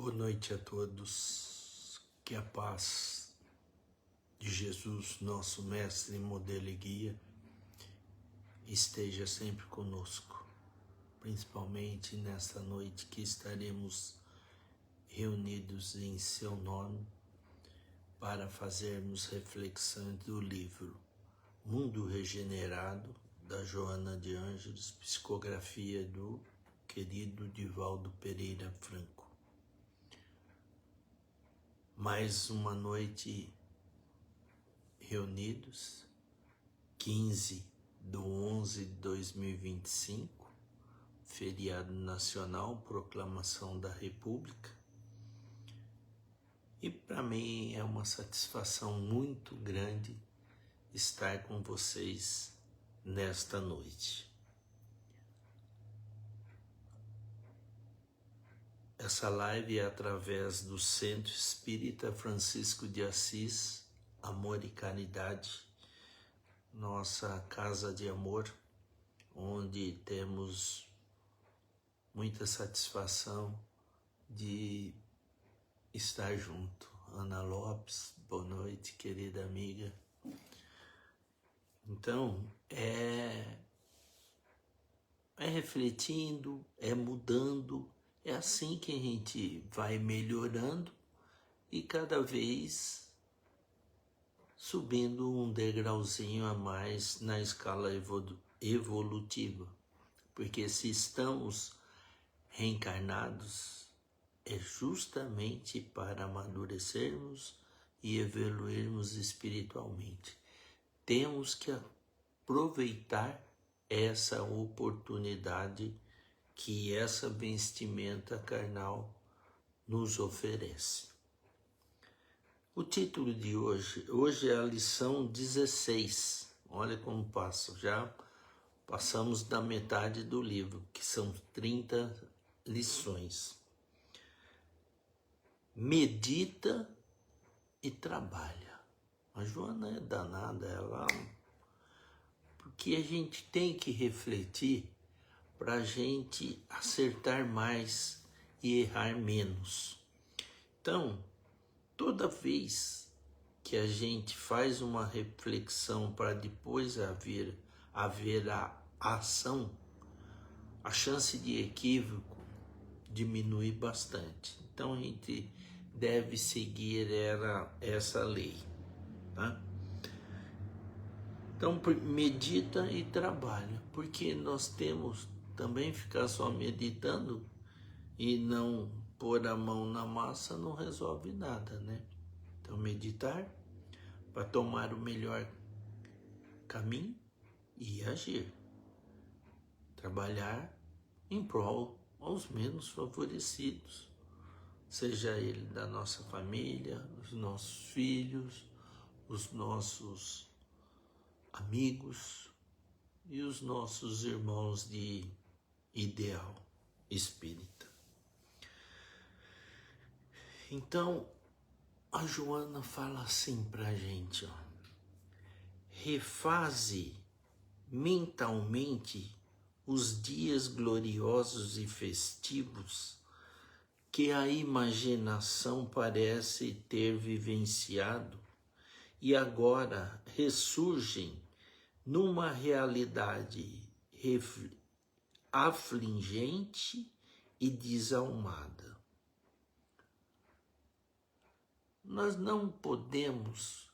Boa noite a todos, que a paz de Jesus, nosso mestre, modelo e guia, esteja sempre conosco, principalmente nesta noite que estaremos reunidos em seu nome para fazermos reflexão do livro Mundo Regenerado, da Joana de Ângeles, psicografia do querido Divaldo Pereira Franco. Mais uma noite reunidos, 15/11/2025, feriado nacional, proclamação da República. E para mim é uma satisfação muito grande estar com vocês nesta noite. Essa live é através do Centro Espírita Francisco de Assis, Amor e Caridade, nossa casa de amor, onde temos muita satisfação de estar junto. Ana Lopes, boa noite, querida amiga. Então, é refletindo, é mudando. É assim que a gente vai melhorando e cada vez subindo um degrauzinho a mais na escala evolutiva. Porque se estamos reencarnados, é justamente para amadurecermos e evoluirmos espiritualmente. Temos que aproveitar essa oportunidade que essa vestimenta carnal nos oferece. O título de hoje é a lição 16. Olha como passa, já passamos da metade do livro, que são 30 lições. Medita e trabalha. A Joana é danada, ela... Porque a gente tem que refletir para a gente acertar mais e errar menos. Então, toda vez que a gente faz uma reflexão para depois haver a ação, a chance de equívoco diminui bastante. Então, a gente deve seguir essa lei, tá? Então, medita e trabalha, porque nós temos também ficar só meditando e não pôr a mão na massa não resolve nada, né? Então, meditar para tomar o melhor caminho e agir. Trabalhar em prol aos menos favorecidos, seja ele da nossa família, os nossos filhos, os nossos amigos e os nossos irmãos de ideal espírita. Então, a Joana fala assim pra gente, ó: refaze mentalmente os dias gloriosos e festivos que a imaginação parece ter vivenciado e agora ressurgem numa realidade afligente e desalmada. Nós não podemos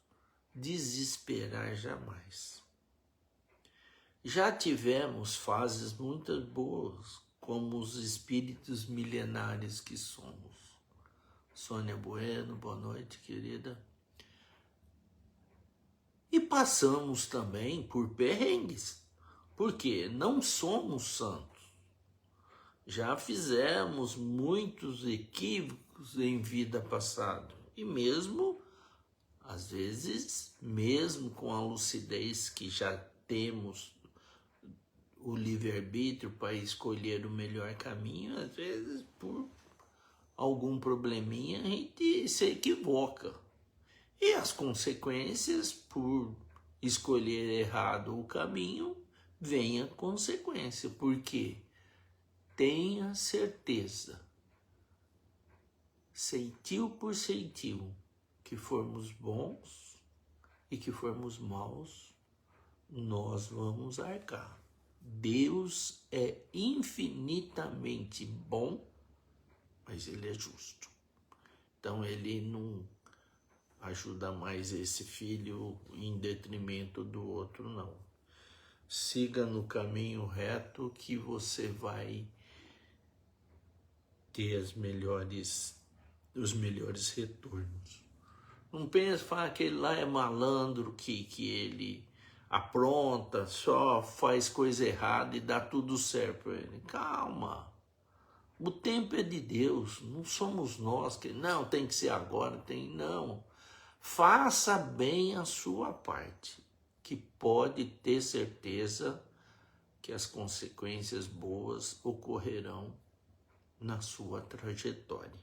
desesperar jamais. Já tivemos fases muito boas, como os espíritos milenares que somos. Sônia Bueno, boa noite, querida. E passamos também por perrengues, porque não somos santos. Já fizemos muitos equívocos em vida passada. E mesmo, às vezes, mesmo com a lucidez que já temos, o livre-arbítrio para escolher o melhor caminho, às vezes, por algum probleminha, a gente se equivoca. E as consequências, por escolher errado o caminho, vem a consequência. Porque tenha certeza, ceitil por ceitil, que formos bons e que formos maus, nós vamos arcar. Deus é infinitamente bom, mas ele é justo. Então ele não ajuda mais esse filho em detrimento do outro, não. Siga no caminho reto que você vai ter os melhores retornos. Não pensa, fala que ele lá é malandro, que ele apronta, só faz coisa errada e dá tudo certo para ele. Calma. O tempo é de Deus, não somos nós que não tem que ser agora, não. Faça bem a sua parte, que pode ter certeza que as consequências boas ocorrerão na sua trajetória.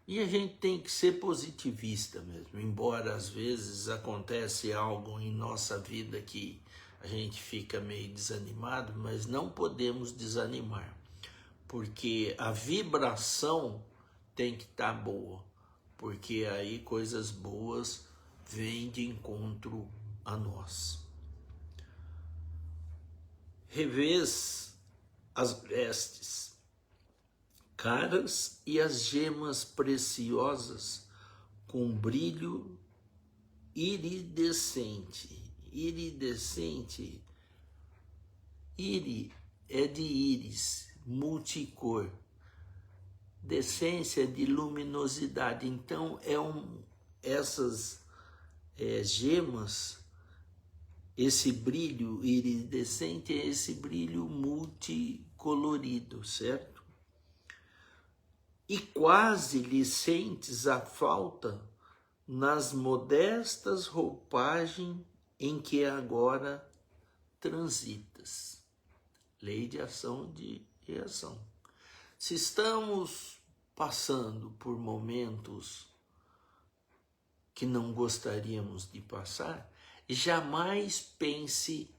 E a gente tem que ser positivista mesmo, embora às vezes acontece algo em nossa vida que a gente fica meio desanimado, mas não podemos desanimar, porque a vibração tem que estar boa, porque aí coisas boas vêm de encontro a nós. Revês as vestes caras e as gemas preciosas com brilho iridescente. Iridescente, é de íris, multicor. Decência de luminosidade. Então essas gemas, esse brilho iridescente é esse brilho multicolorido, certo? E quase lhe sentes a falta nas modestas roupagens em que agora transitas. Lei de ação e reação. Se estamos passando por momentos que não gostaríamos de passar, jamais pense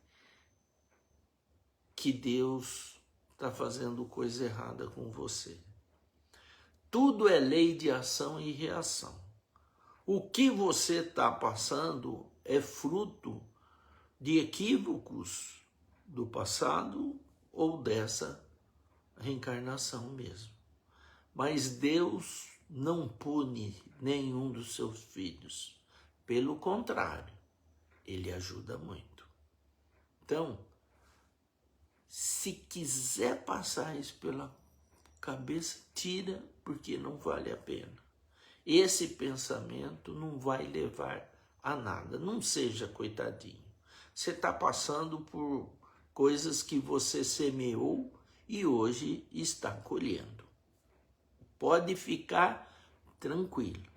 que Deus está fazendo coisa errada com você. Tudo é lei de ação e reação. O que você está passando é fruto de equívocos do passado ou dessa reencarnação mesmo. Mas Deus não pune nenhum dos seus filhos. Pelo contrário, ele ajuda muito. Então, se quiser passar isso pela cabeça, tira, porque não vale a pena. Esse pensamento não vai levar a nada. Não seja coitadinho. Você está passando por coisas que você semeou e hoje está colhendo. Pode ficar tranquilo.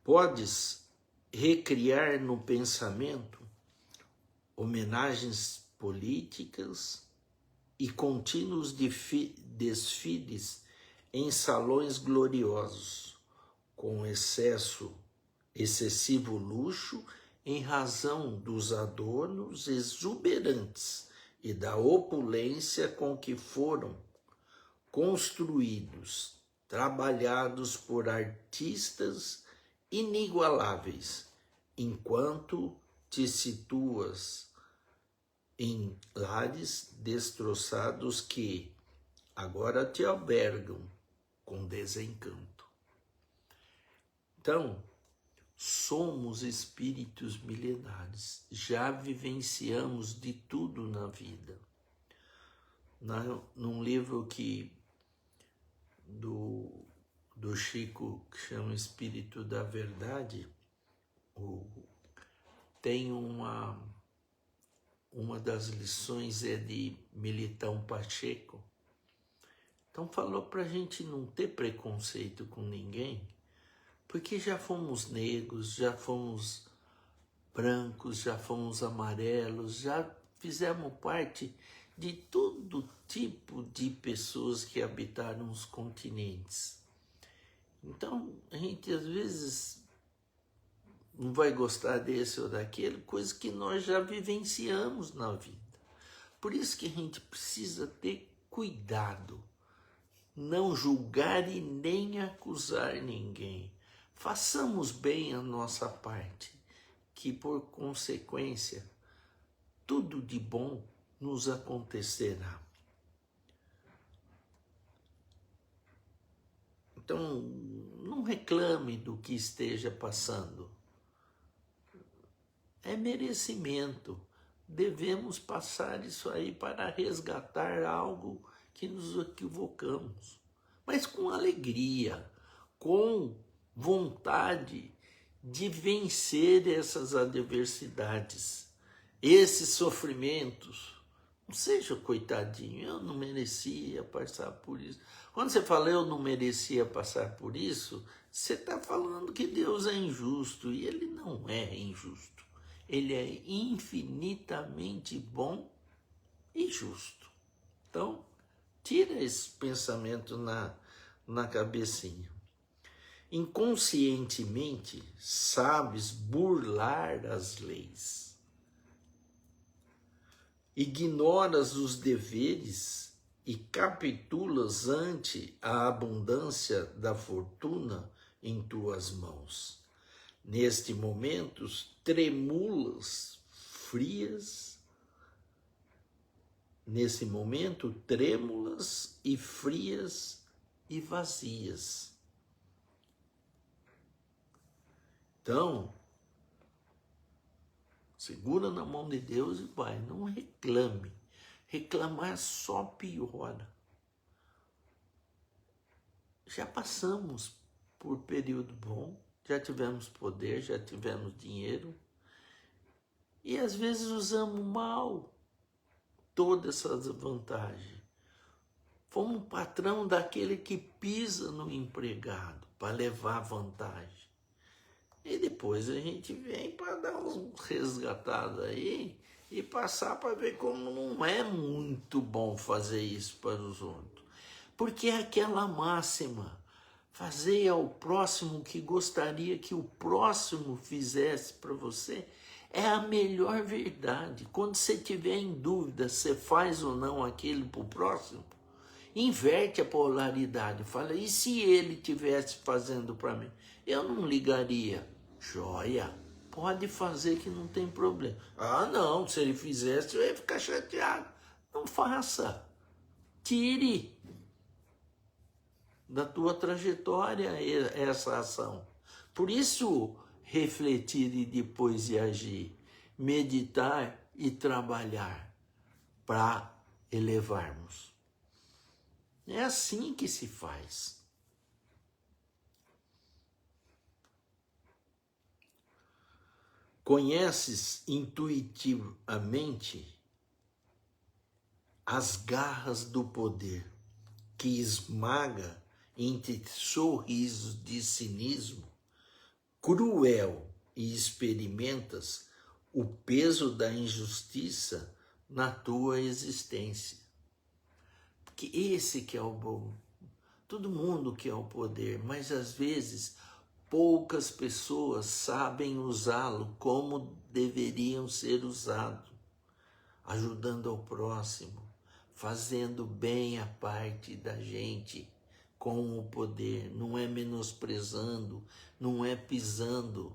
Podes recriar no pensamento homenagens políticas e contínuos desfiles em salões gloriosos, com excessivo luxo em razão dos adornos exuberantes e da opulência com que foram construídos, trabalhados por artistas inigualáveis, enquanto te situas em lares destroçados que agora te albergam com desencanto. Então, somos espíritos milenares, já vivenciamos de tudo na vida. Num livro do Chico, que chama Espírito da Verdade, tem uma das lições é de Militão Pacheco. Então falou para a gente não ter preconceito com ninguém, porque já fomos negros, já fomos brancos, já fomos amarelos, já fizemos parte de todo tipo de pessoas que habitaram os continentes. Então, a gente às vezes não vai gostar desse ou daquele, coisa que nós já vivenciamos na vida. Por isso que a gente precisa ter cuidado, não julgar e nem acusar ninguém. Façamos bem a nossa parte, que por consequência, tudo de bom nos acontecerá. Então, não reclame do que esteja passando. É merecimento. Devemos passar isso aí para resgatar algo que nos equivocamos. Mas com alegria, com vontade de vencer essas adversidades, esses sofrimentos. Não seja coitadinho, eu não merecia passar por isso. Quando você fala eu não merecia passar por isso, você está falando que Deus é injusto, e Ele não é injusto. Ele é infinitamente bom e justo. Então, tira esse pensamento na cabecinha. Inconscientemente, sabes burlar as leis. Ignoras os deveres e capitulas ante a abundância da fortuna em tuas mãos. Neste momento, tremulas frias. Nesse momento, trêmulas e frias e vazias. Então, segura na mão de Deus e vai, não reclame. Reclamar só piora. Já passamos por período bom, já tivemos poder, já tivemos dinheiro, e às vezes usamos mal toda essa vantagem. Fomos patrão daquele que pisa no empregado para levar vantagem. E depois a gente vem para dar uns resgatados aí e passar para ver como não é muito bom fazer isso para os outros. Porque é aquela máxima, fazer ao próximo o que gostaria que o próximo fizesse para você, é a melhor verdade. Quando você tiver em dúvida se faz ou não aquilo para o próximo, inverte a polaridade. Fala, e se ele estivesse fazendo para mim? Eu não ligaria. Joia, pode fazer que não tem problema. Ah, não, se ele fizesse eu ia ficar chateado. Não faça. Tire da tua trajetória essa ação. Por isso, refletir e depois de agir, meditar e trabalhar para elevarmos. É assim que se faz. Conheces intuitivamente as garras do poder que esmaga entre sorrisos de cinismo cruel e experimentas o peso da injustiça na tua existência. Porque esse que é o bom. Todo mundo quer o poder, mas às vezes poucas pessoas sabem usá-lo como deveriam ser usados, ajudando ao próximo, fazendo bem a parte da gente com o poder, não é menosprezando, não é pisando,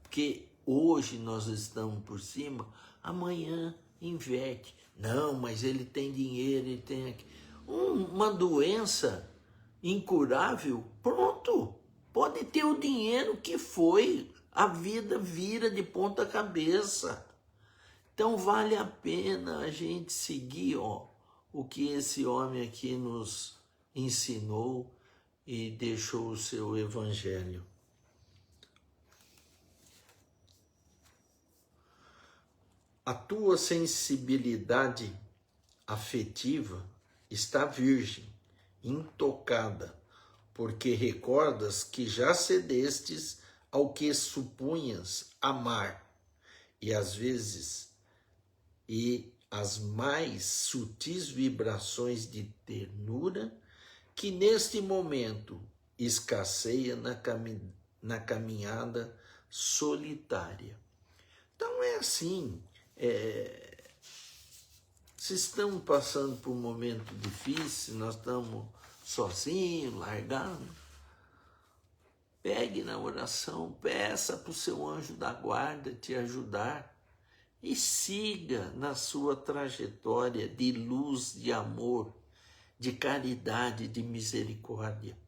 porque hoje nós estamos por cima, amanhã inverte. Não, mas ele tem dinheiro, ele tem uma doença incurável, pronto. Pode ter o dinheiro que foi, a vida vira de ponta cabeça. Então vale a pena a gente seguir o que esse homem aqui nos ensinou e deixou o seu evangelho. A tua sensibilidade afetiva está virgem, intocada, porque recordas que já cedestes ao que supunhas amar, e às vezes, as mais sutis vibrações de ternura que neste momento escasseia na caminhada solitária. Então é assim, se estamos passando por um momento difícil, nós estamos sozinhos, largados, pegue na oração, peça para o seu anjo da guarda te ajudar e siga na sua trajetória de luz, de amor, de caridade, de misericórdia.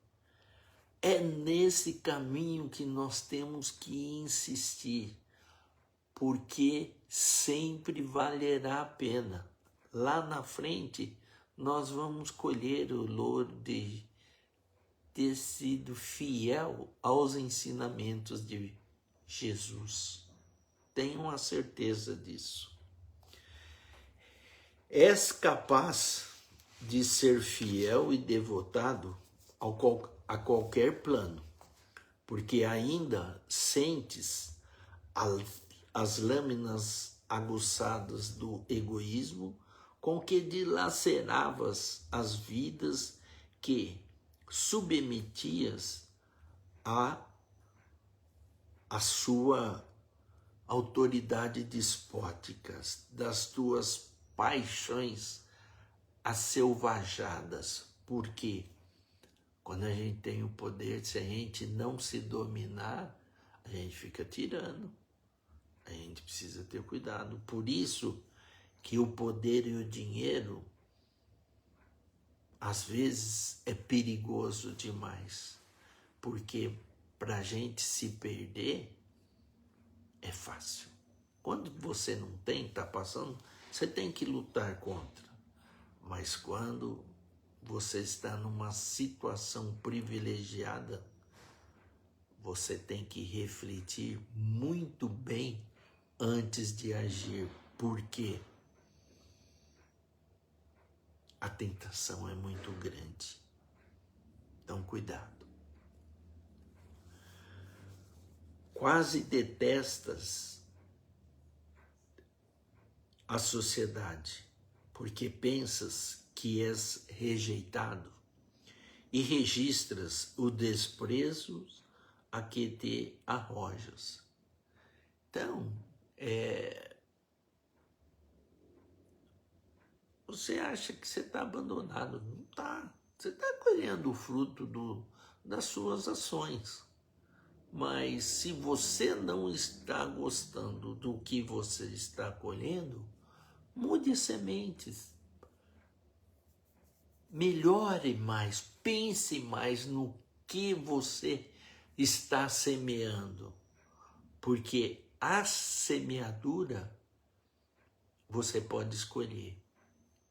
É nesse caminho que nós temos que insistir, porque sempre valerá a pena. Lá na frente, nós vamos colher o louro de ter sido fiel aos ensinamentos de Jesus. Tenham a certeza disso. És capaz de ser fiel e devotado a qualquer plano, porque ainda sentes as lâminas aguçadas do egoísmo com que dilaceravas as vidas que submetias à sua autoridade despótica, das tuas paixões aselvajadas. Porque quando a gente tem o poder, se a gente não se dominar, a gente fica tirano. A gente precisa ter cuidado. Por isso que o poder e o dinheiro, às vezes, é perigoso demais. Porque para a gente se perder, é fácil. Quando você não tem, está passando, você tem que lutar contra. Mas quando você está numa situação privilegiada, você tem que refletir muito bem antes de agir. Por quê? A tentação é muito grande. Então, cuidado. Quase detestas a sociedade, porque pensas que és rejeitado e registras o desprezo a que te arrojas. Então, você acha que você está abandonado. Não está. Você está colhendo o fruto das suas ações. Mas se você não está gostando do que você está colhendo, mude sementes. Melhore mais, pense mais no que você está semeando. Porque a semeadura você pode escolher,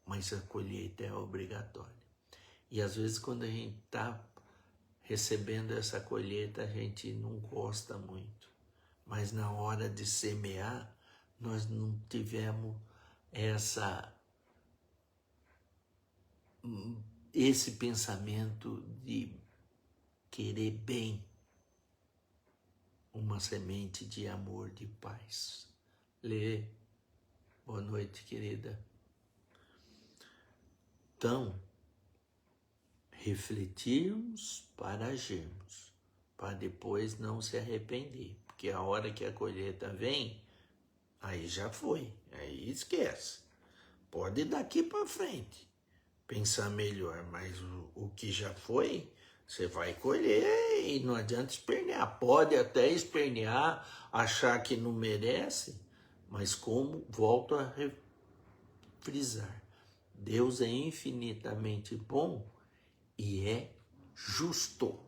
mas a colheita é obrigatória. E às vezes quando a gente está recebendo essa colheita, a gente não gosta muito. Mas na hora de semear, nós não tivemos esse pensamento de querer bem, uma semente de amor, de paz. Lê. Boa noite, querida. Então, refletirmos para agirmos, para depois não se arrepender. Porque a hora que a colheita vem, aí já foi, aí esquece. Pode daqui para frente pensar melhor, mas o que já foi, você vai colher e não adianta espernear. Pode até espernear, achar que não merece, mas como, volto a frisar, Deus é infinitamente bom e é justo.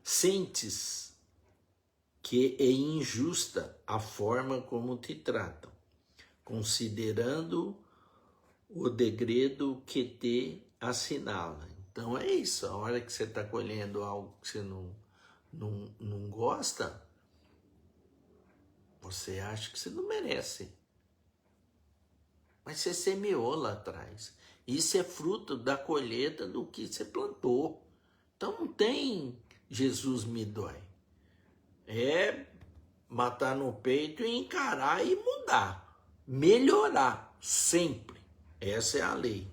Sentes que é injusta a forma como te tratam, considerando o degredo que te assinala. Então é isso, a hora que você está colhendo algo que você não gosta, você acha que você não merece. Mas você semeou lá atrás. Isso é fruto da colheita do que você plantou. Então não tem Jesus me dói. É matar no peito e encarar e mudar. Melhorar, sempre. Essa é a lei.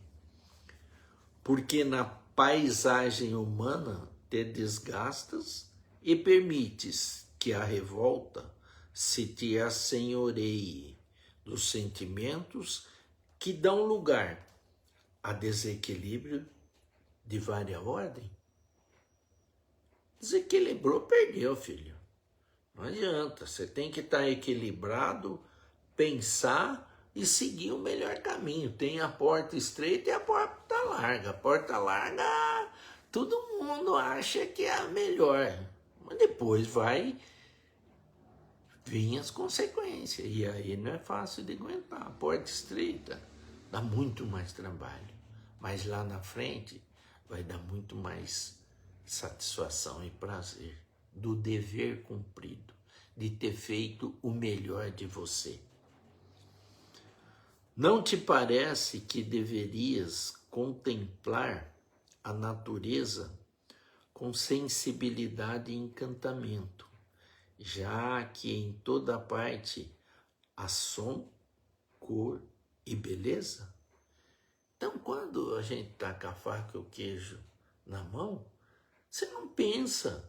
porque na paisagem humana te desgastas e permites que a revolta se te assenhoreie dos sentimentos que dão lugar a desequilíbrio de vária ordem. Desequilibrou, perdeu, filho. Não adianta, você tem que estar equilibrado, pensar e seguir o melhor caminho. Tem a porta estreita e a porta larga. A porta larga, todo mundo acha que é a melhor, mas depois vai vir as consequências. E aí não é fácil de aguentar. A porta estreita dá muito mais trabalho, mas lá na frente vai dar muito mais satisfação e prazer do dever cumprido, de ter feito o melhor de você. Não te parece que deverias contemplar a natureza com sensibilidade e encantamento, já que em toda parte há som, cor e beleza? Então, quando a gente está com a faca e o queijo na mão, você não pensa,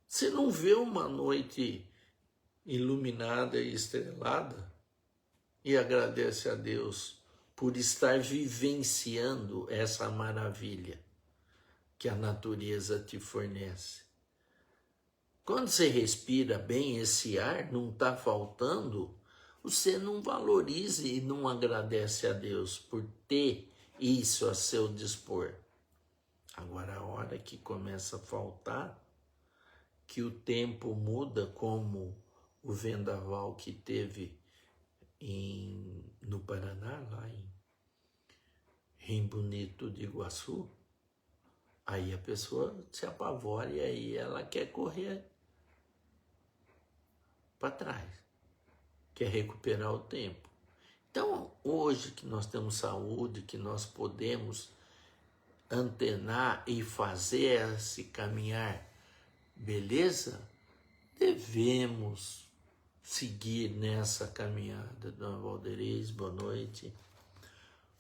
você não vê uma noite iluminada e estrelada e agradece a Deus por estar vivenciando essa maravilha que a natureza te fornece. Quando você respira bem esse ar, não está faltando, você não valoriza e não agradece a Deus por ter isso a seu dispor. Agora, a hora que começa a faltar, que o tempo muda, como o vendaval que teve no Paraná, lá em Rio Bonito de Iguaçu, aí a pessoa se apavora e aí ela quer correr para trás, quer recuperar o tempo. Então, hoje que nós temos saúde, que nós podemos antenar e fazer esse caminhar, beleza? Devemos seguir nessa caminhada. Dona Valderez, boa noite.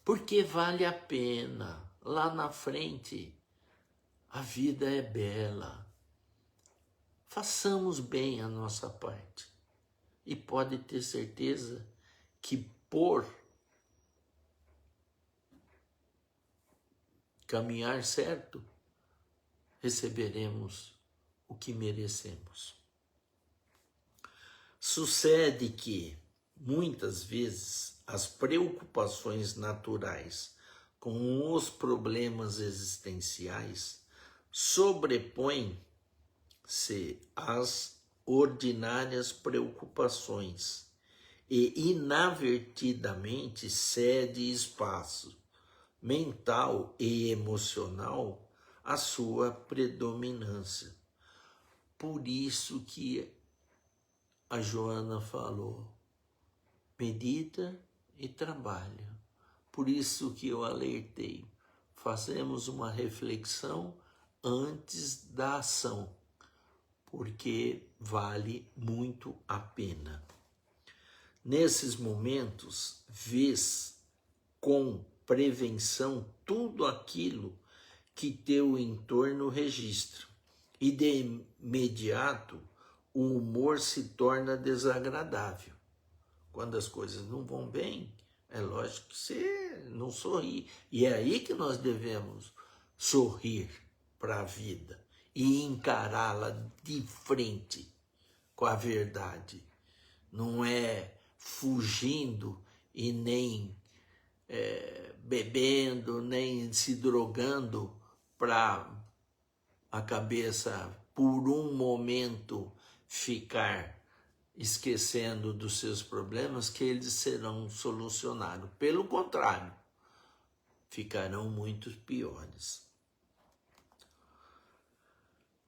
Porque vale a pena. Lá na frente, a vida é bela. Façamos bem a nossa parte. E pode ter certeza que por caminhar certo, receberemos o que merecemos. Sucede que, muitas vezes, as preocupações naturais com os problemas existenciais sobrepõem-se às ordinárias preocupações e inadvertidamente cede espaço mental e emocional à sua predominância. Por isso que a Joana falou, medita e trabalha. Por isso que eu alertei, fazemos uma reflexão antes da ação, porque vale muito a pena. Nesses momentos, vês com prevenção tudo aquilo que teu entorno registra, e de imediato o humor se torna desagradável. Quando as coisas não vão bem, é lógico que você não sorri. E é aí que nós devemos sorrir para a vida e encará-la de frente com a verdade. Não é fugindo e nem bebendo, nem se drogando para a cabeça, por um momento, ficar esquecendo dos seus problemas, que eles serão solucionados. Pelo contrário, ficarão muito piores.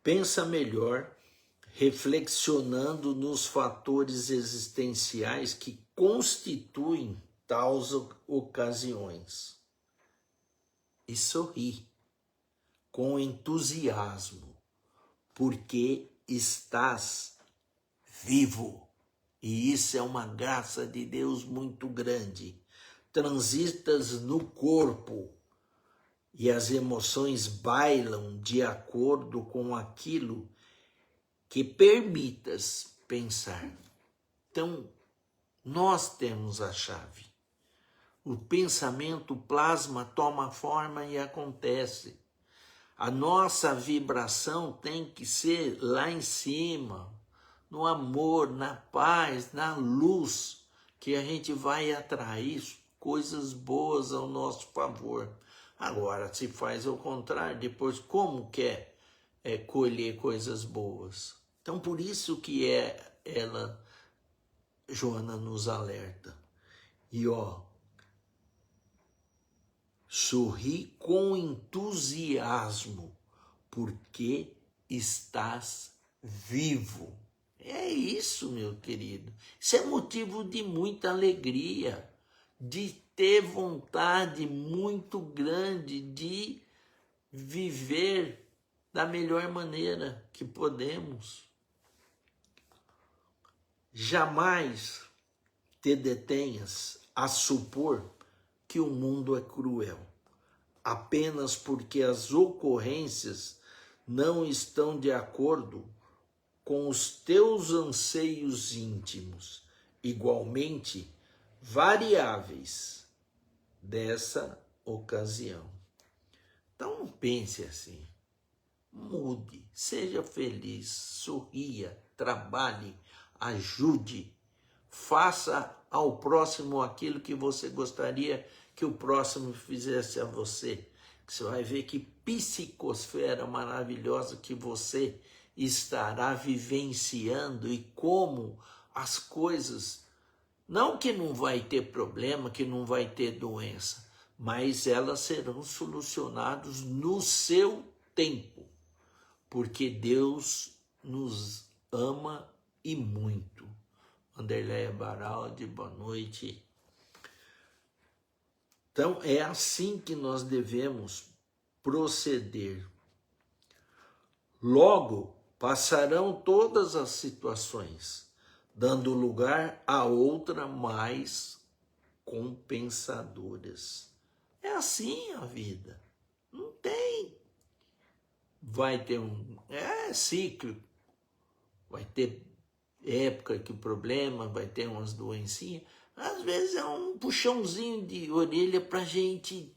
Pensa melhor, reflexionando nos fatores existenciais que constituem tais ocasiões. E sorri com entusiasmo, porque estás vivo. E isso é uma graça de Deus muito grande. Transitas no corpo e as emoções bailam de acordo com aquilo que permitas pensar. Então, nós temos a chave. O pensamento plasma, toma forma e acontece. A nossa vibração tem que ser lá em cima, no amor, na paz, na luz, que a gente vai atrair coisas boas ao nosso favor. Agora, se faz ao contrário, depois como quer colher coisas boas? Então, por isso que Joana nos alerta. E sorri com entusiasmo, porque estás vivo. É isso, meu querido. Isso é motivo de muita alegria, de ter vontade muito grande de viver da melhor maneira que podemos. Jamais te detenhas a supor que o mundo é cruel, apenas porque as ocorrências não estão de acordo com os teus anseios íntimos, igualmente variáveis dessa ocasião. Então não pense assim. Mude, seja feliz, sorria, trabalhe, ajude, faça ao próximo aquilo que você gostaria que o próximo fizesse a você. Você vai ver que psicosfera maravilhosa que você estará vivenciando e como as coisas, não que não vai ter problema, que não vai ter doença, mas elas serão solucionadas no seu tempo, porque Deus nos ama e muito. Anderleia Baraldi, boa noite. Então, é assim que nós devemos proceder. Logo, passarão todas as situações, dando lugar a outras mais compensadoras. É assim a vida. Não tem. Vai ter cíclico. Vai ter época que o problema, vai ter umas doencinhas. Às vezes é um puxãozinho de orelha para a gente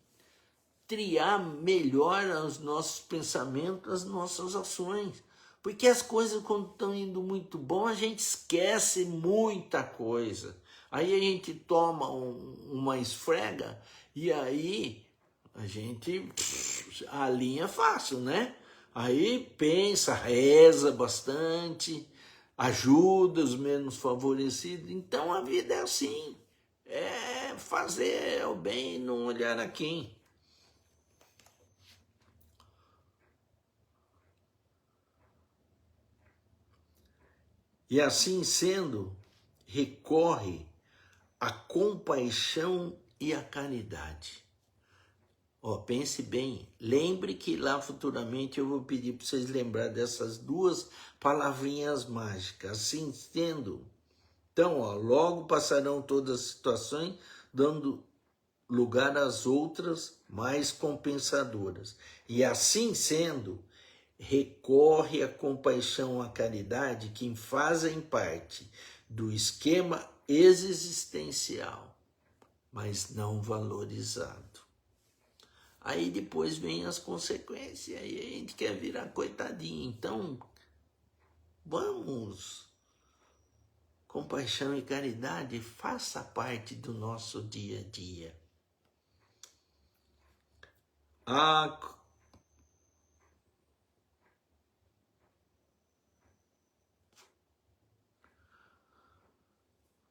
triar melhor os nossos pensamentos, as nossas ações. Porque as coisas, quando estão indo muito bom, a gente esquece muita coisa. Aí a gente toma uma esfrega e aí a gente alinha fácil, né? Aí pensa, reza bastante, ajuda os menos favorecidos. Então a vida é assim, é fazer o bem e não olhar a quem. E assim sendo, recorre à compaixão e à caridade. Pense bem, lembre que lá futuramente eu vou pedir para vocês lembrar dessas duas palavrinhas mágicas. Assim sendo, então, logo passarão todas as situações, dando lugar às outras mais compensadoras. E assim sendo, recorre à compaixão, à caridade, que fazem parte do esquema existencial, mas não valorizado. Aí depois vem as consequências, aí a gente quer virar coitadinho. Então, vamos, compaixão e caridade, faça parte do nosso dia a dia.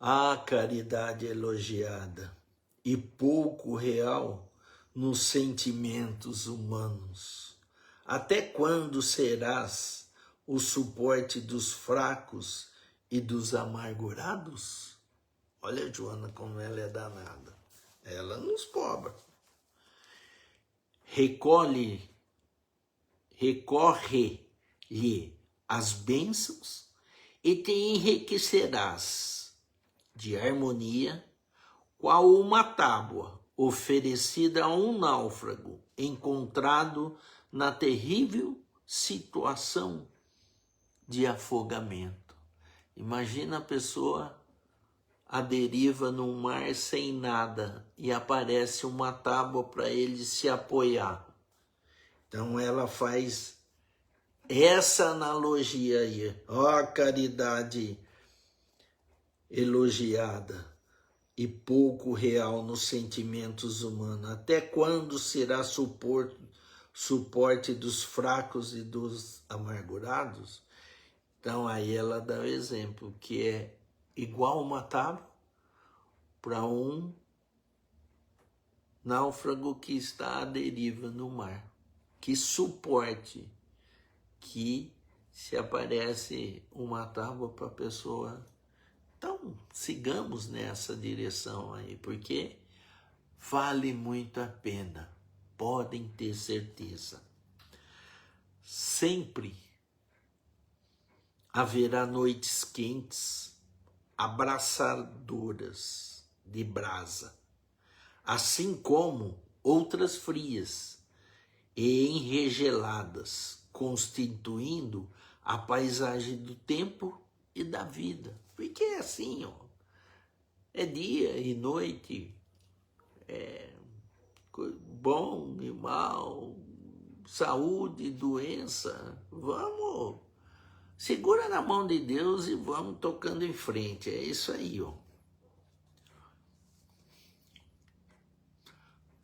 A caridade elogiada e pouco real nos sentimentos humanos. Até quando serás o suporte dos fracos e dos amargurados? Olha a Joana como ela é danada. Ela nos cobra. Recorre-lhe as bênçãos e te enriquecerás de harmonia, qual uma tábua oferecida a um náufrago encontrado na terrível situação de afogamento. Imagina a pessoa à deriva no mar sem nada e aparece uma tábua para ele se apoiar. Então ela faz essa analogia aí. Ó, a caridade elogiada e pouco real nos sentimentos humanos. Até quando será suporte dos fracos e dos amargurados? Então aí ela dá o exemplo, que é igual uma tábua para um náufrago que está à deriva no mar. Que suporte, que se aparece uma tábua para a pessoa. Então, sigamos nessa direção aí, porque vale muito a pena, podem ter certeza. Sempre haverá noites quentes, abraçadoras de brasa, assim como outras frias e enregeladas, constituindo a paisagem do tempo e da vida. Porque é assim, ó, é dia e noite, é bom e mal, saúde e doença. Vamos, segura na mão de Deus e vamos tocando em frente. É isso aí, ó.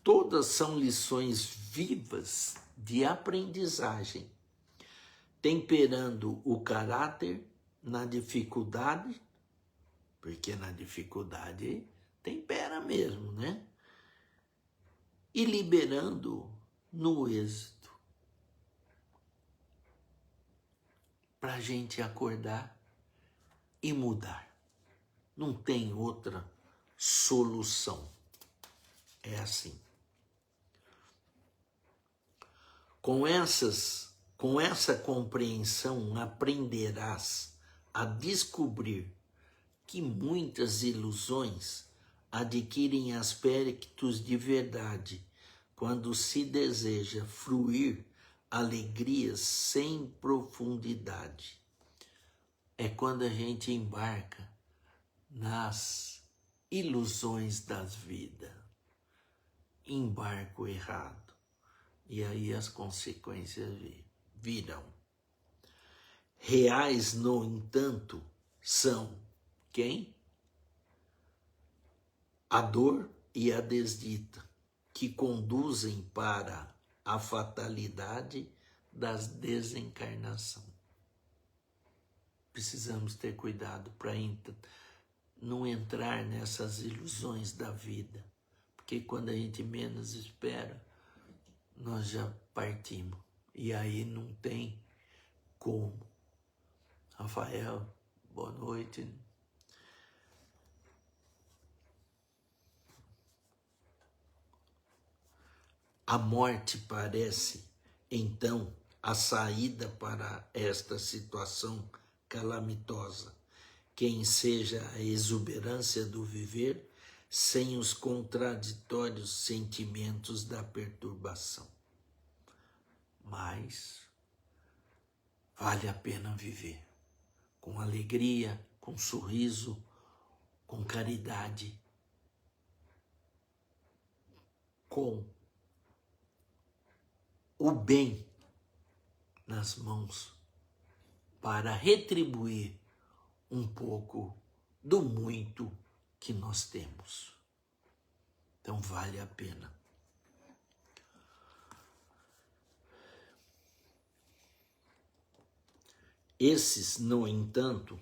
Todas são lições vivas de aprendizagem, temperando o caráter na dificuldade, porque na dificuldade tempera mesmo, né? E liberando no êxito. Para a gente acordar e mudar. Não tem outra solução. É assim. Com essa compreensão, aprenderás a descobrir que muitas ilusões adquirem aspectos de verdade quando se deseja fruir alegrias sem profundidade. É quando a gente embarca nas ilusões das vidas. Embarco errado. E aí as consequências virão. Reais, no entanto, são quem? A dor e a desdita, que conduzem para a fatalidade das desencarnação. Precisamos ter cuidado para não entrar nessas ilusões da vida, porque quando a gente menos espera, nós já partimos, e aí não tem como. Rafael, boa noite. A morte parece, então, a saída para esta situação calamitosa, que enseja a exuberância do viver sem os contraditórios sentimentos da perturbação. Mas vale a pena viver com alegria, com sorriso, com caridade, com o bem nas mãos para retribuir um pouco do muito que nós temos. Então vale a pena. Esses, no entanto,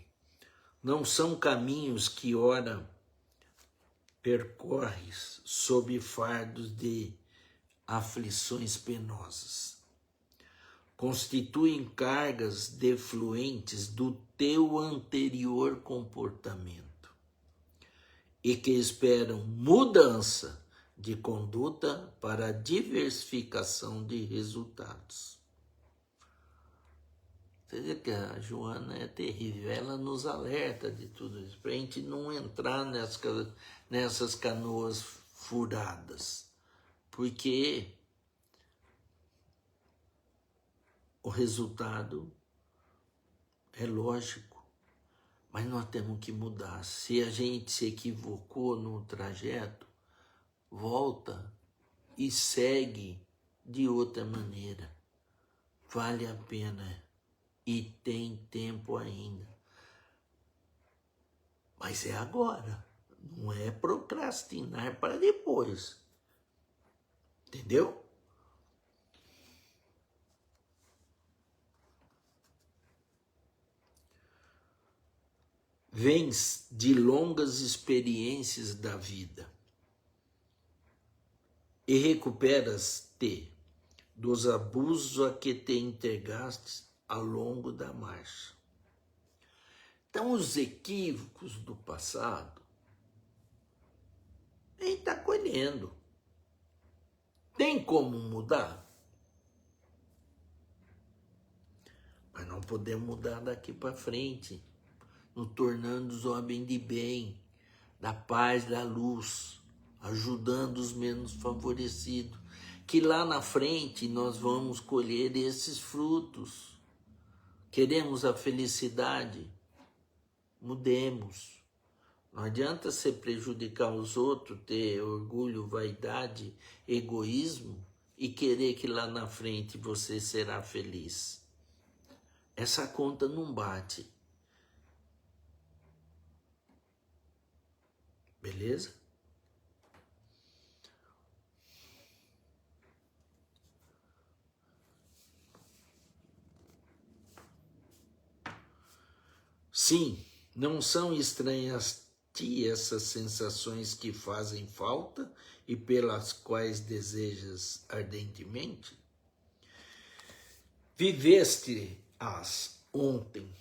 não são caminhos que ora percorres sob fardos de aflições penosas. Constituem cargas defluentes do teu anterior comportamento e que esperam mudança de conduta para a diversificação de resultados. Você vê que a Joana é terrível, ela nos alerta de tudo isso, para a gente não entrar nessas canoas furadas, porque o resultado é lógico, mas nós temos que mudar. Se a gente se equivocou no trajeto, volta e segue de outra maneira. Vale a pena e tem tempo ainda. Mas é agora, não é procrastinar para depois. Entendeu? Vens de longas experiências da vida e recuperas-te dos abusos a que te entregaste ao longo da marcha. Então, os equívocos do passado, a gente está colhendo. Tem como mudar? Mas não podemos mudar daqui para frente, nos tornando os homens de bem, da paz, da luz, ajudando os menos favorecidos, que lá na frente nós vamos colher esses frutos. Queremos a felicidade? Mudemos. Não adianta você prejudicar os outros, ter orgulho, vaidade, egoísmo e querer que lá na frente você será feliz. Essa conta não bate. Beleza? Sim, não são estranhas ti essas sensações que fazem falta e pelas quais desejas ardentemente? Viveste-as ontem,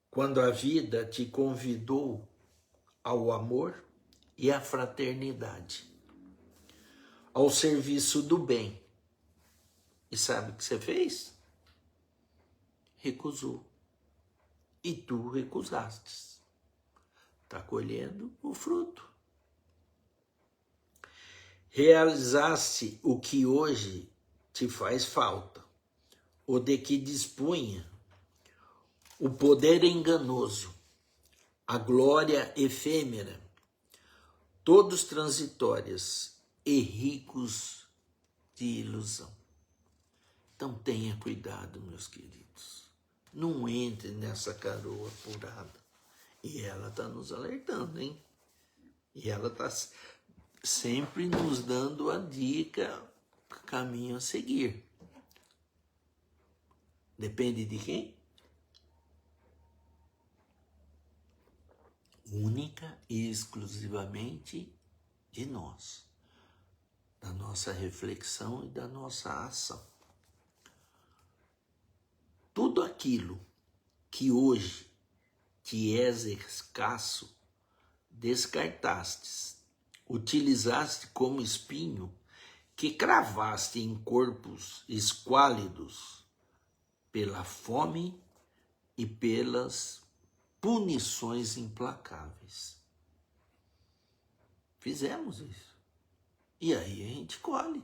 quando a vida te convidou ao amor e à fraternidade, ao serviço do bem. E sabe o que você fez? Recusou. E tu recusaste. Está colhendo o fruto. Realizaste o que hoje te faz falta, o de que dispunha o poder enganoso, a glória efêmera, todos transitórias e ricos de ilusão. Então tenha cuidado, meus queridos. Não entre nessa caroa furada. E ela está nos alertando, hein? E ela está sempre nos dando a dica, caminho a seguir. Depende de quem? Única e exclusivamente de nós, da nossa reflexão e da nossa ação. Tudo aquilo que hoje te és escasso, descartastes, utilizaste como espinho que cravaste em corpos esquálidos pela fome e pelas punições implacáveis. Fizemos isso. E aí a gente colhe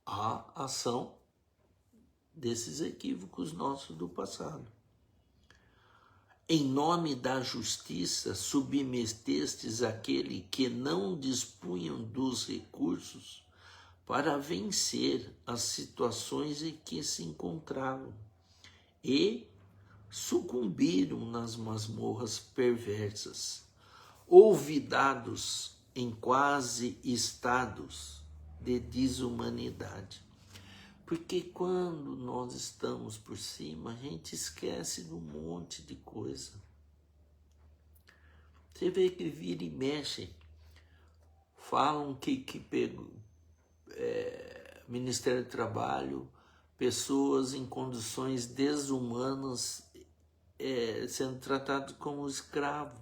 a ação desses equívocos nossos do passado. Em nome da justiça, submetestes aquele que não dispunham dos recursos para vencer as situações em que se encontravam e sucumbiram nas masmorras perversas, olvidados em quase estados de desumanidade. Porque quando nós estamos por cima, a gente esquece de um monte de coisa. Você vê que vira e mexe. Falam que pegou Ministério do Trabalho, pessoas em condições desumanas sendo tratadas como escravo.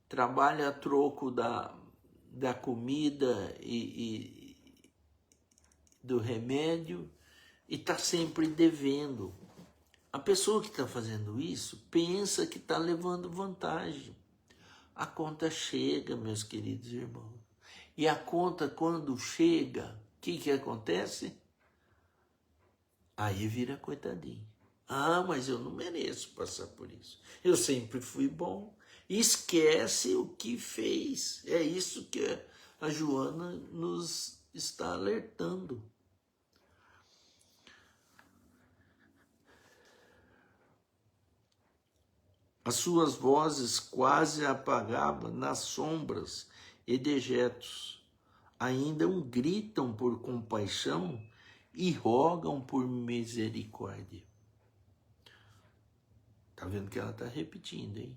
Trabalha a troco da comida e do remédio e está sempre devendo. A pessoa que está fazendo isso pensa que está levando vantagem. A conta chega, meus queridos irmãos. E a conta, quando chega, o que acontece? Aí vira coitadinho. Ah, mas eu não mereço passar por isso. Eu sempre fui bom. Esquece o que fez. É isso que a Joana nos está alertando. As suas vozes quase apagavam nas sombras e dejetos. Ainda gritam por compaixão e rogam por misericórdia. Tá vendo que ela está repetindo, hein?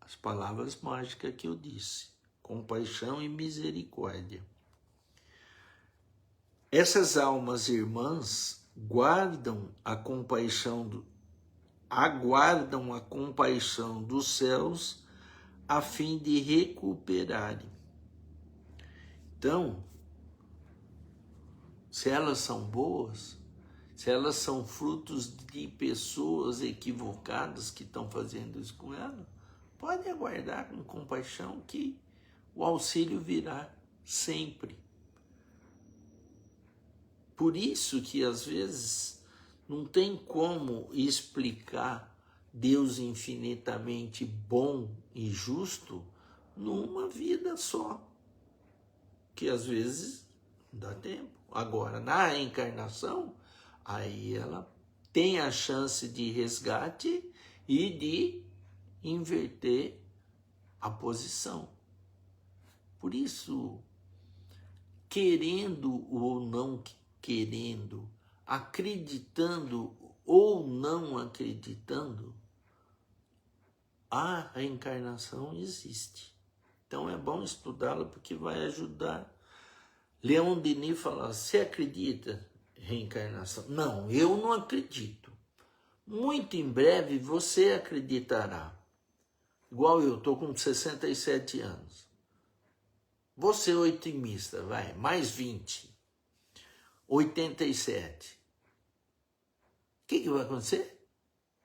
As palavras mágicas que eu disse. Compaixão e misericórdia. Essas almas irmãs aguardam a compaixão dos céus a fim de recuperarem. Então, se elas são boas, se elas são frutos de pessoas equivocadas que estão fazendo isso com ela, pode aguardar com compaixão que o auxílio virá sempre. Por isso que às vezes não tem como explicar Deus infinitamente bom e justo numa vida só, que às vezes dá tempo. Agora, na reencarnação, aí ela tem a chance de resgate e de inverter a posição. Por isso, querendo ou não querendo, acreditando ou não acreditando, a reencarnação existe. Então é bom estudá-la porque vai ajudar. Leon Denis fala, você acredita em reencarnação? Não, eu não acredito. Muito em breve você acreditará. Igual eu, estou com 67 anos. Vou ser otimista, vai, mais 20. 87. O que vai acontecer?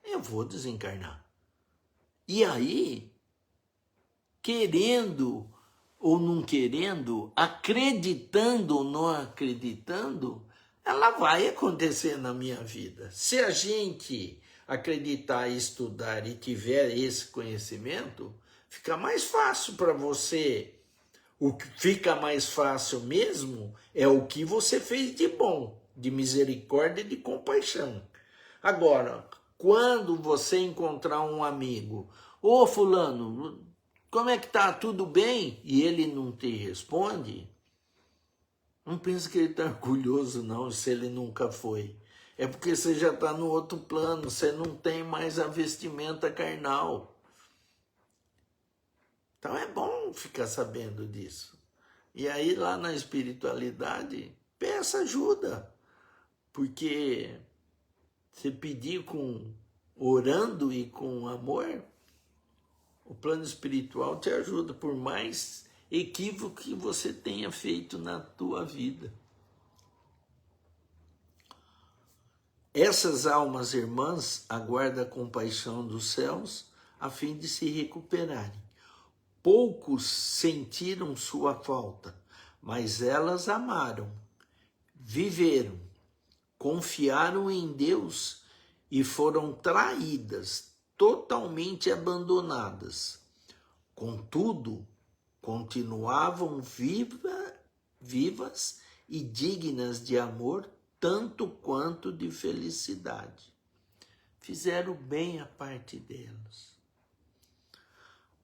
Eu vou desencarnar. E aí, querendo ou não querendo, acreditando ou não acreditando, ela vai acontecer na minha vida. Se a gente acreditar, estudar e tiver esse conhecimento, fica mais fácil para você. O que fica mais fácil mesmo é o que você fez de bom, de misericórdia e de compaixão. Agora, quando você encontrar um amigo, ô fulano, como é que tá? Tudo bem? E ele não te responde, não pense que ele está orgulhoso não, se ele nunca foi. É porque você já está no outro plano, você não tem mais a vestimenta carnal. Então é bom ficar sabendo disso. E aí lá na espiritualidade, peça ajuda. Porque se pedir orando e com amor, o plano espiritual te ajuda, por mais equívoco que você tenha feito na tua vida. Essas almas irmãs aguardam a compaixão dos céus a fim de se recuperarem. Poucos sentiram sua falta, mas elas amaram, viveram, confiaram em Deus e foram traídas, totalmente abandonadas. Contudo, continuavam vivas e dignas de amor, tanto quanto de felicidade. Fizeram bem a parte delas.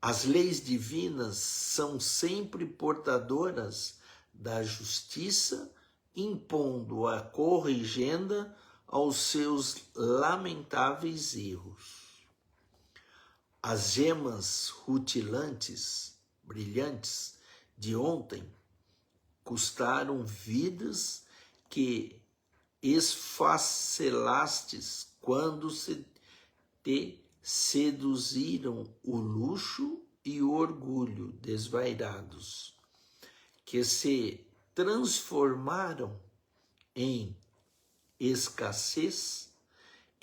As leis divinas são sempre portadoras da justiça, impondo a corrigenda aos seus lamentáveis erros. As gemas rutilantes, brilhantes, de ontem custaram vidas que esfacelastes quando te seduziram o luxo e o orgulho desvairados, que se transformaram em escassez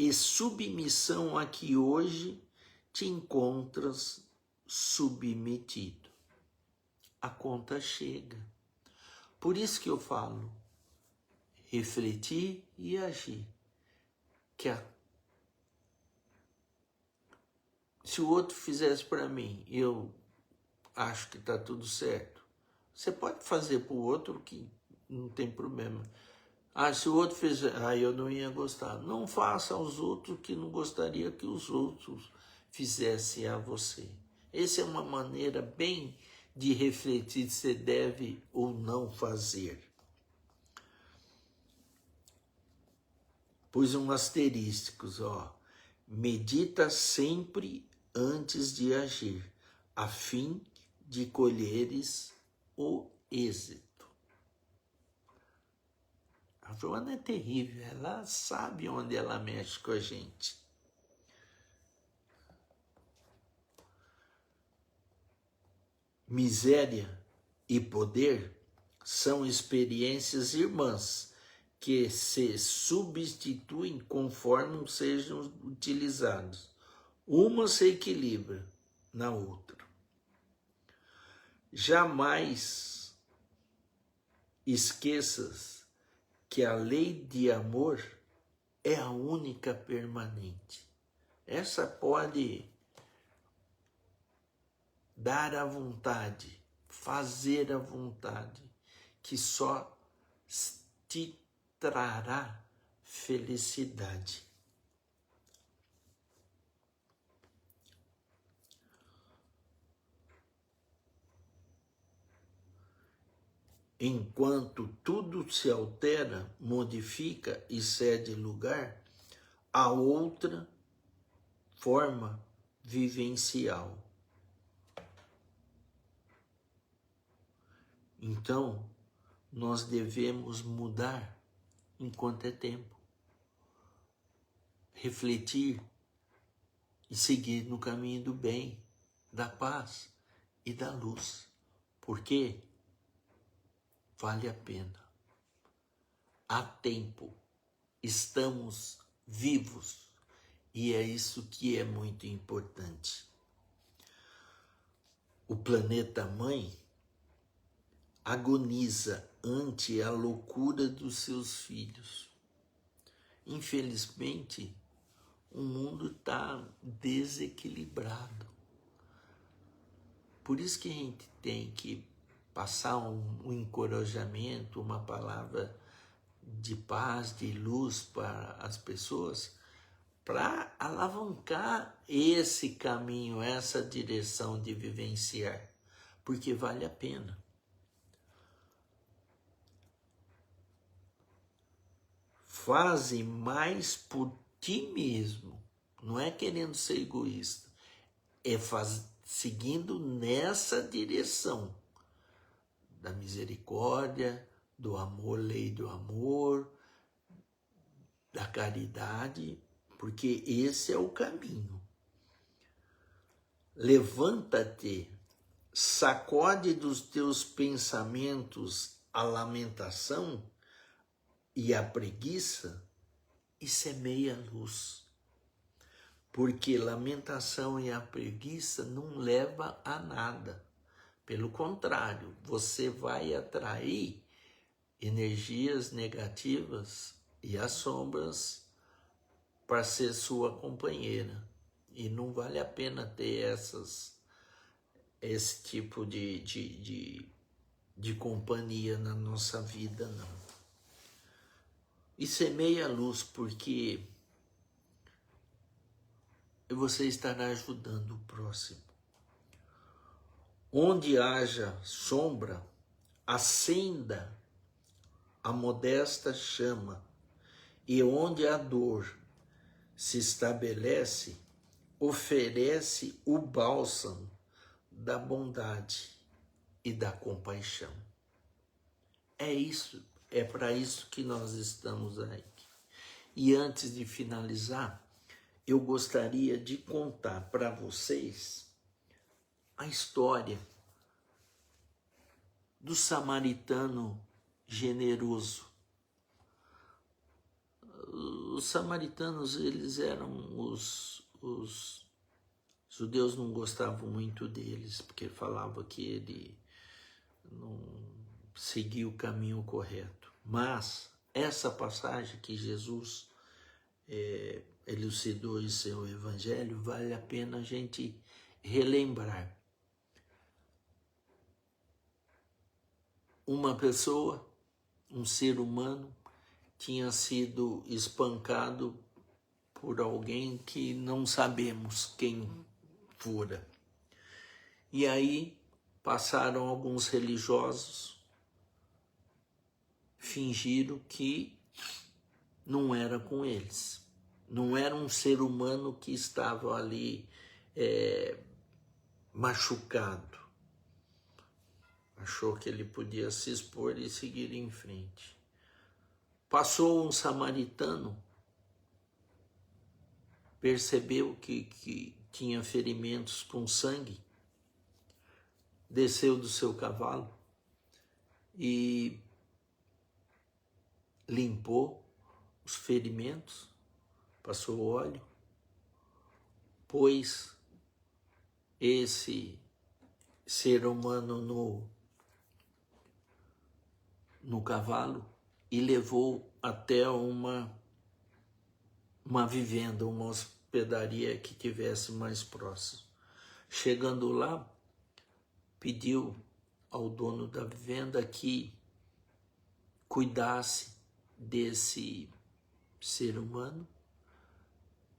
e submissão a que hoje te encontras submetido. A conta chega. Por isso que eu falo, refletir e agir. Se o outro fizesse para mim, eu acho que está tudo certo. Você pode fazer para o outro que não tem problema. Se o outro fizer, eu não ia gostar. Não faça aos outros que não gostaria que os outros fizessem a você. Essa é uma maneira bem de refletir se você deve ou não fazer. Pus um asterísticos, medita sempre antes de agir, a fim de colheres o êxito. A Joana é terrível, ela sabe onde ela mexe com a gente. Miséria e poder são experiências irmãs que se substituem conforme sejam utilizados. Uma se equilibra na outra. Jamais esqueças que a lei de amor é a única permanente. Essa pode dar à vontade, fazer à vontade, que só te trará felicidade. Enquanto tudo se altera, modifica e cede lugar a outra forma vivencial. Então, nós devemos mudar enquanto é tempo. Refletir e seguir no caminho do bem, da paz e da luz. Porque vale a pena. Há tempo. Estamos vivos. E é isso que é muito importante. O planeta Mãe agoniza ante a loucura dos seus filhos. Infelizmente, o mundo está desequilibrado. Por isso que a gente tem que passar um encorajamento, uma palavra de paz, de luz para as pessoas, para alavancar esse caminho, essa direção de vivenciar, porque vale a pena. Faze mais por ti mesmo, não é querendo ser egoísta, é seguindo nessa direção da misericórdia, do amor, lei do amor, da caridade, porque esse é o caminho. Levanta-te, sacode dos teus pensamentos a lamentação e a preguiça e semeia a luz. Porque lamentação e a preguiça não leva a nada. Pelo contrário, você vai atrair energias negativas e as sombras para ser sua companheira. E não vale a pena ter esse tipo de companhia na nossa vida, não. E semeia a luz, porque você estará ajudando o próximo. Onde haja sombra, acenda a modesta chama, e onde a dor se estabelece, oferece o bálsamo da bondade e da compaixão. É isso, é para isso que nós estamos aqui. E antes de finalizar, eu gostaria de contar para vocês a história do samaritano generoso. os samaritanos, eles eram os judeus não gostavam muito deles, porque falava que ele não seguia o caminho correto. Mas essa passagem que Jesus elucidou em seu evangelho, vale a pena a gente relembrar. Uma pessoa, um ser humano, tinha sido espancado por alguém que não sabemos quem fora. E aí passaram alguns religiosos, fingiram que não era com eles. Não era um ser humano que estava ali machucado. Achou que ele podia se expor e seguir em frente. Passou um samaritano, percebeu que tinha ferimentos com sangue, desceu do seu cavalo e limpou os ferimentos, passou óleo, pôs esse ser humano no cavalo e levou até uma vivenda, uma hospedaria que tivesse mais próximo. Chegando lá, pediu ao dono da vivenda que cuidasse desse ser humano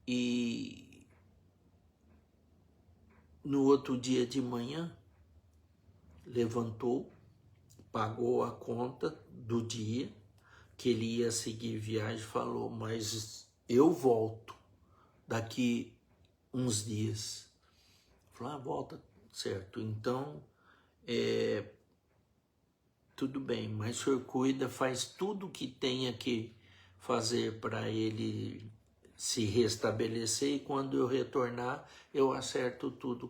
e no outro dia de manhã levantou, pagou a conta do dia que ele ia seguir viagem, falou, mas eu volto daqui uns dias. Falou, volta, certo, então tudo bem, mas o senhor cuida, faz tudo o que tenha que fazer para ele se restabelecer e quando eu retornar, eu acerto tudo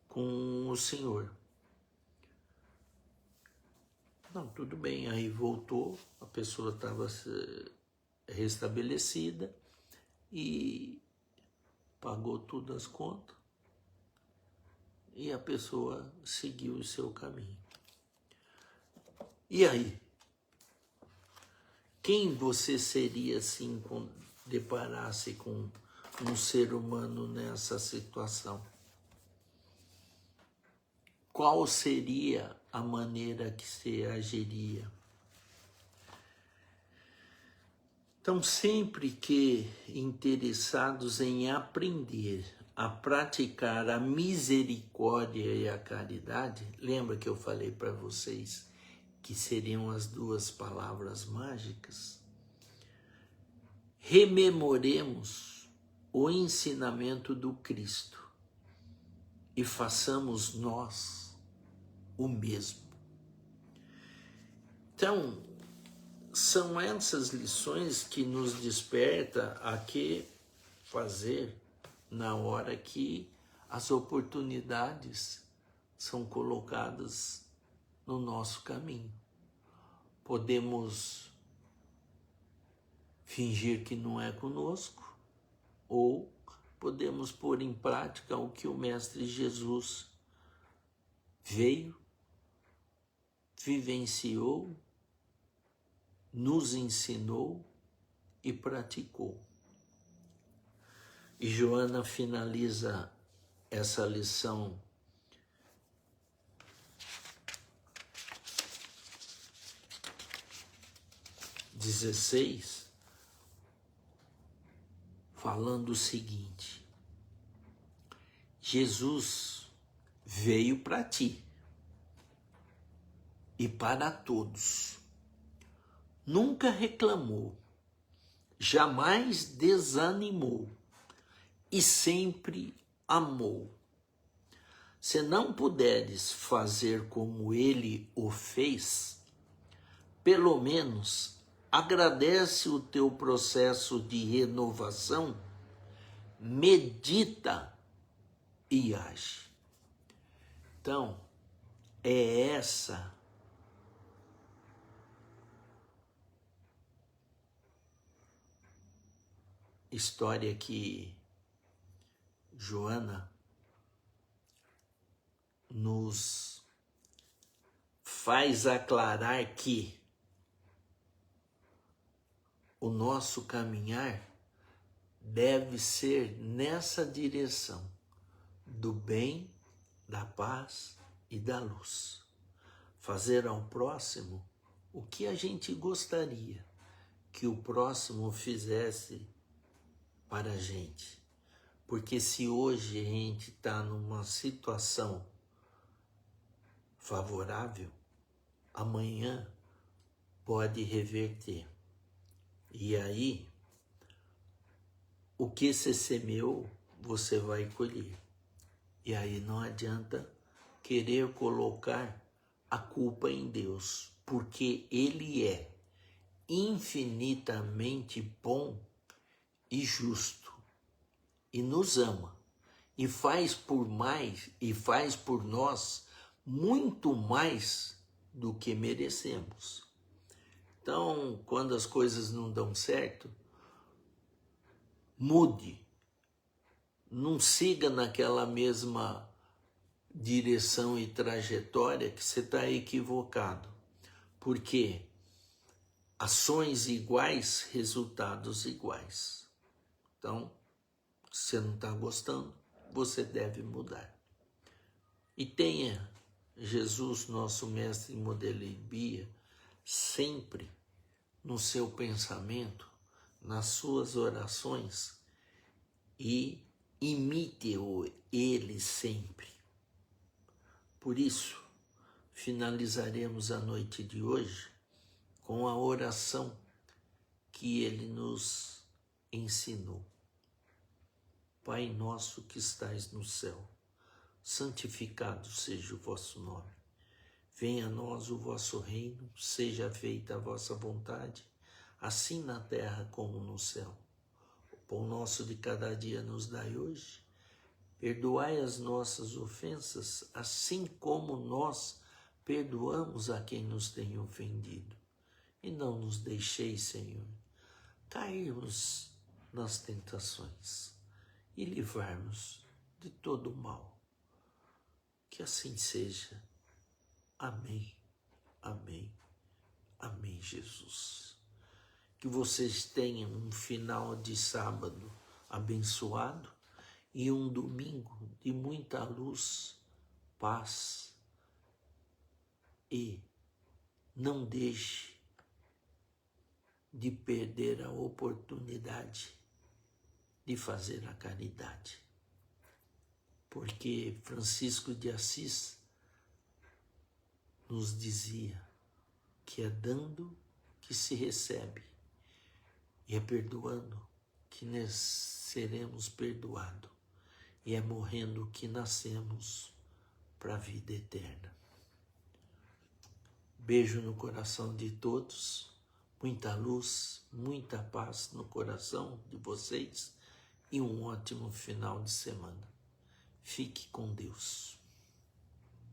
com o senhor. Não, tudo bem, aí voltou, a pessoa estava restabelecida e pagou todas as contas e a pessoa seguiu o seu caminho. E aí? Quem você seria assim quando deparasse com um ser humano nessa situação? Qual seria a maneira que você agiria? Então, sempre que interessados em aprender a praticar a misericórdia e a caridade, lembra que eu falei para vocês que seriam as duas palavras mágicas? Rememoremos o ensinamento do Cristo e façamos nós o mesmo. Então, são essas lições que nos desperta a que fazer na hora que as oportunidades são colocadas no nosso caminho. Podemos fingir que não é conosco ou podemos pôr em prática o que o Mestre Jesus veio, vivenciou, nos ensinou e praticou. E Joana finaliza essa lição XVI falando o seguinte: Jesus veio para ti e para todos. Nunca reclamou, jamais desanimou e sempre amou. Se não puderes fazer como ele o fez, pelo menos agradece o teu processo de renovação, medita e age. Então, é essa história que Joana nos faz aclarar que o nosso caminhar deve ser nessa direção do bem, da paz e da luz. Fazer ao próximo o que a gente gostaria que o próximo fizesse para a gente. Porque se hoje a gente está numa situação favorável, amanhã pode reverter. E aí, o que você semeou, você vai colher. E aí não adianta querer colocar a culpa em Deus, porque Ele é infinitamente bom e justo, e nos ama, e faz por nós muito mais do que merecemos. Então, quando as coisas não dão certo, mude, não siga naquela mesma direção e trajetória que você está equivocado, porque ações iguais, resultados iguais. Então, se você não está gostando, você deve mudar. E tenha Jesus, nosso mestre e modelo e guia, sempre no seu pensamento, nas suas orações, e imite-o ele sempre. Por isso, finalizaremos a noite de hoje com a oração que ele nos ensinou. Pai nosso que estais no céu, santificado seja o vosso nome. Venha a nós o vosso reino, seja feita a vossa vontade, assim na terra como no céu. O pão nosso de cada dia nos dai hoje. Perdoai as nossas ofensas, assim como nós perdoamos a quem nos tem ofendido. E não nos deixeis, Senhor, cairmos nas tentações e livrar-nos de todo o mal. Que assim seja. Amém, amém, amém, Jesus. Que vocês tenham um final de sábado abençoado e um domingo de muita luz, paz, e não deixe de perder a oportunidade de fazer a caridade. Porque Francisco de Assis nos dizia que é dando que se recebe e é perdoando que nós seremos perdoados e é morrendo que nascemos para a vida eterna. Beijo no coração de todos, muita luz, muita paz no coração de vocês e um ótimo final de semana. Fique com Deus.